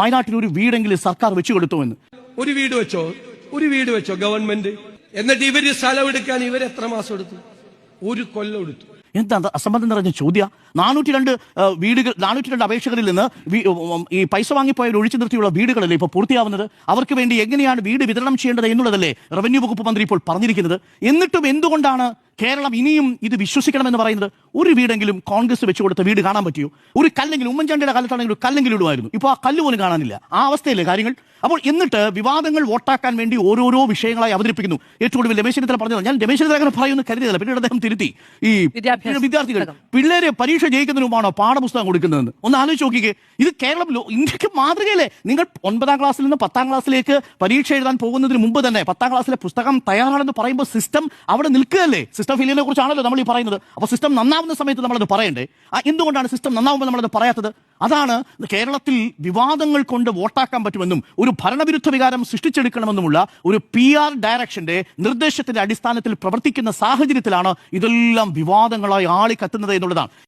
വയനാട്ടിൽ ഒരു വീടെങ്കിലും സർക്കാർ വെച്ചു കൊടുത്തു എന്ന്. ഒരു വീട് വെച്ചോ ഗവൺമെന്റ്? എന്നിട്ട് ഇവര് സ്ഥലം എടുക്കാൻ ഇവർ എത്ര മാസം എടുത്തു? 1 കൊല്ലം എടുത്തു. എന്താ അസംബന്ധം നിറഞ്ഞ ചോദ്യ? 402 അപേക്ഷകരിൽ നിന്ന് ഈ പൈസ വാങ്ങിപ്പോയവർ ഒഴിച്ചു നിർത്തിയുള്ള വീടുകളല്ലേ ഇപ്പോൾ പൂർത്തിയാവുന്നത്? അവർക്ക് വേണ്ടി എങ്ങനെയാണ് വീട് വിതരണം ചെയ്യേണ്ടത് എന്നുള്ളതല്ലേ റവന്യൂ വകുപ്പ് മന്ത്രി ഇപ്പോൾ പറഞ്ഞിരിക്കുന്നത്? എന്നിട്ടും എന്തുകൊണ്ടാണ് കേരളം ഇനിയും ഇത് വിശ്വസിക്കണമെന്ന് പറയുന്നത്? ഒരു വീടെങ്കിലും കോൺഗ്രസ് വെച്ചു കൊടുത്ത വീട് കാണാൻ പറ്റിയോ? ഒരു കല്ലെങ്കിലും, ഉമ്മൻചാണ്ടിയുടെ കാലത്താണെങ്കിൽ ഒരു കല്ലെങ്കിലും ഇടുമായിരുന്നു. ഇപ്പോൾ ആ കല്ല് പോലും കാണാനില്ല. ആ അവസ്ഥയല്ലേ കാര്യങ്ങൾ? അപ്പോൾ എന്നിട്ട് വിവാദങ്ങൾ വോട്ടാക്കാൻ വേണ്ടി ഓരോരോ വിഷയങ്ങളായി അവതരിപ്പിക്കുന്നു. ഏറ്റവും കൂടുതൽ രമേശ് ചെന്നിത്തല പറഞ്ഞത്, ഞാൻ രമേശ് ചെന്നിത്തല അങ്ങനെ പറയുമെന്ന് കരുതിയതല്ല, പിന്നീട് അദ്ദേഹം തിരുത്തി. ഈ വിദ്യാർത്ഥികൾ പിള്ളേരെ പരീക്ഷ ജയിക്കുന്നതിന് മുമ്പാണോ പാഠപുസ്തകം കൊടുക്കുന്നതെന്ന് ഒന്ന് ആലോചിച്ച് നോക്കിക്കേ. ഇത് കേരളം ഇന്ത്യക്ക് മാതൃകയല്ലേ? നിങ്ങൾ 9ാം ക്ലാസ്സിൽ നിന്ന് 10ാം ക്ലാസ്സിലേക്ക് പരീക്ഷ എഴുതാൻ പോകുന്നതിന് മുമ്പ് തന്നെ 10ാം ക്ലാസ്സിലെ പുസ്തകം തയ്യാറാണെന്ന് പറയുമ്പോൾ സിസ്റ്റം അവിടെ നിൽക്കുകയല്ലേ? സിസ്റ്റം ഫെയിലിയറിനെ കുറിച്ചാണല്ലോ നമ്മൾ ഈ പറയുന്നത്. അപ്പോൾ സിസ്റ്റം നന്നാവുന്ന സമയത്ത് നമ്മളത് പറയണ്ടേ? എന്തുകൊണ്ടാണ് സിസ്റ്റം നന്നാവുമ്പോൾ നമ്മളത് പറയാത്തത്? അതാണ് കേരളത്തിൽ വിവാദങ്ങൾ കൊണ്ട് വോട്ടാക്കാൻ പറ്റുമെന്നും ഒരു ഭരണവിരുദ്ധ വികാരം സൃഷ്ടിച്ചെടുക്കണമെന്നുമുള്ള ഒരു PR ഡയറക്ഷന്റെ നിർദ്ദേശത്തിന്റെ അടിസ്ഥാനത്തിൽ പ്രവർത്തിക്കുന്ന സാഹചര്യത്തിലാണ് ഇതെല്ലാം വിവാദങ്ങളായി ആളിക്കത്തുന്നത് എന്നുള്ളതാണ്.